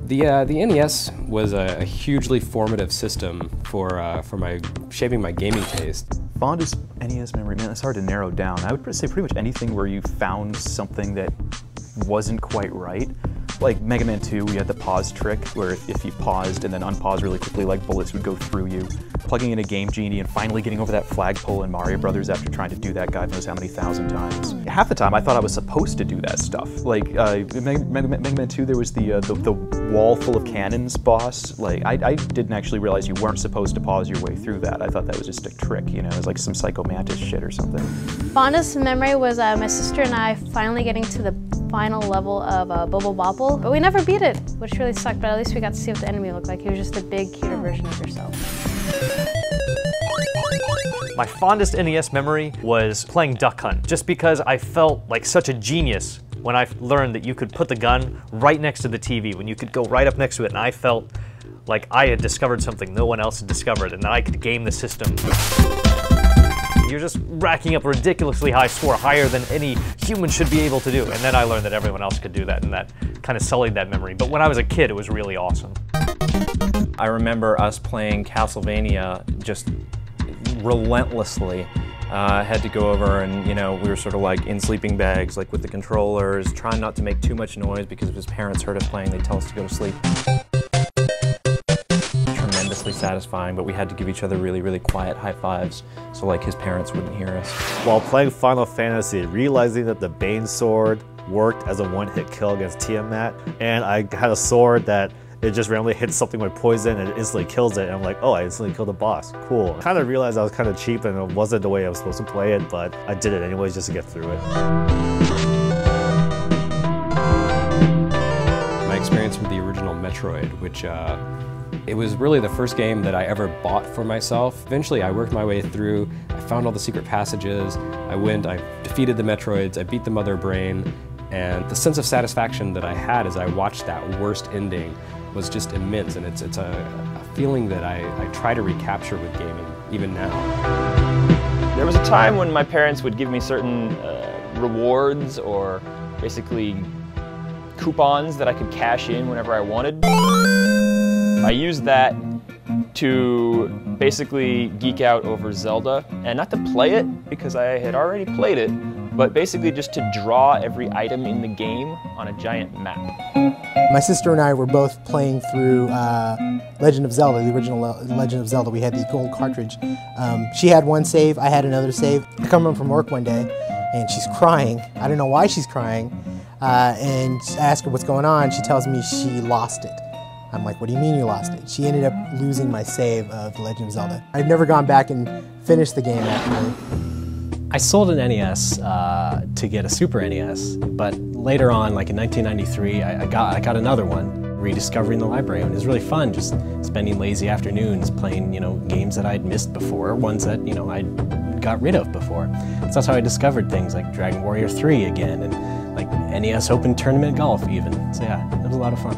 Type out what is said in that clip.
The NES was a hugely formative system for shaping my gaming taste. Fondest NES memory, man, it's hard to narrow down. I would say pretty much anything where you found something that wasn't quite right. Like Mega Man 2, we had the pause trick, where if you paused and then unpaused really quickly, like bullets would go through you. Plugging in a Game Genie and finally getting over that flagpole in Mario Brothers after trying to do that God knows how many thousand times. Half the time I thought I was supposed to do that stuff. Like in Mega Man 2, there was the wall full of cannons boss. Like I didn't actually realize you weren't supposed to pause your way through that. I thought that was just a trick, you know, it was like some Psycho Mantis shit or something. Fondest memory was my sister and I finally getting to the final level of Bubble Bobble, but we never beat it, which really sucked, but at least we got to see what the enemy looked like. He was just a big, cuter version of yourself. My fondest NES memory was playing Duck Hunt, just because I felt like such a genius when I learned that you could put the gun right next to the TV, when you could go right up next to it, and I felt like I had discovered something no one else had discovered, and that I could game the system. You're just racking up a ridiculously high score, higher than any human should be able to do. And then I learned that everyone else could do that, and that kind of sullied that memory. But when I was a kid, it was really awesome. I remember us playing Castlevania just relentlessly. Had to go over and, you know, we were sort of like in sleeping bags, like with the controllers, trying not to make too much noise because if his parents heard us playing, they'd tell us to go to sleep. Tremendously satisfying, but we had to give each other really, really quiet high fives so like his parents wouldn't hear us. While playing Final Fantasy, realizing that the Bane sword worked as a one-hit kill against Tiamat, and I had a sword that it just randomly hits something with poison and it instantly kills it, and I'm like, oh, I instantly killed a boss, cool. I kind of realized I was kind of cheap and it wasn't the way I was supposed to play it, but I did it anyways just to get through it. My experience with the original Metroid, which it was really the first game that I ever bought for myself. Eventually I worked my way through, I found all the secret passages, I defeated the Metroids, I beat the Mother Brain, and the sense of satisfaction that I had as I watched that worst ending was just immense, and it's a feeling that I try to recapture with gaming, even now. There was a time when my parents would give me certain rewards or basically coupons that I could cash in whenever I wanted. I used that to basically geek out over Zelda, and not to play it because I had already played it, but basically just to draw every item in the game on a giant map. My sister and I were both playing through Legend of Zelda, the original Legend of Zelda. We had the gold cartridge. She had one save, I had another save. I come home from work one day and she's crying. I don't know why she's crying. And I ask her what's going on. She tells me she lost it. I'm like, what do you mean you lost it? She ended up losing my save of The Legend of Zelda. I've never gone back and finished the game after. I sold an NES to get a Super NES, but later on, like in 1993, I got another one, rediscovering the library, and it was really fun, just spending lazy afternoons playing, you know, games that I'd missed before, ones that, you know, I'd got rid of before. So that's how I discovered things like Dragon Warrior 3 again, and like NES Open Tournament Golf even. So yeah, it was a lot of fun.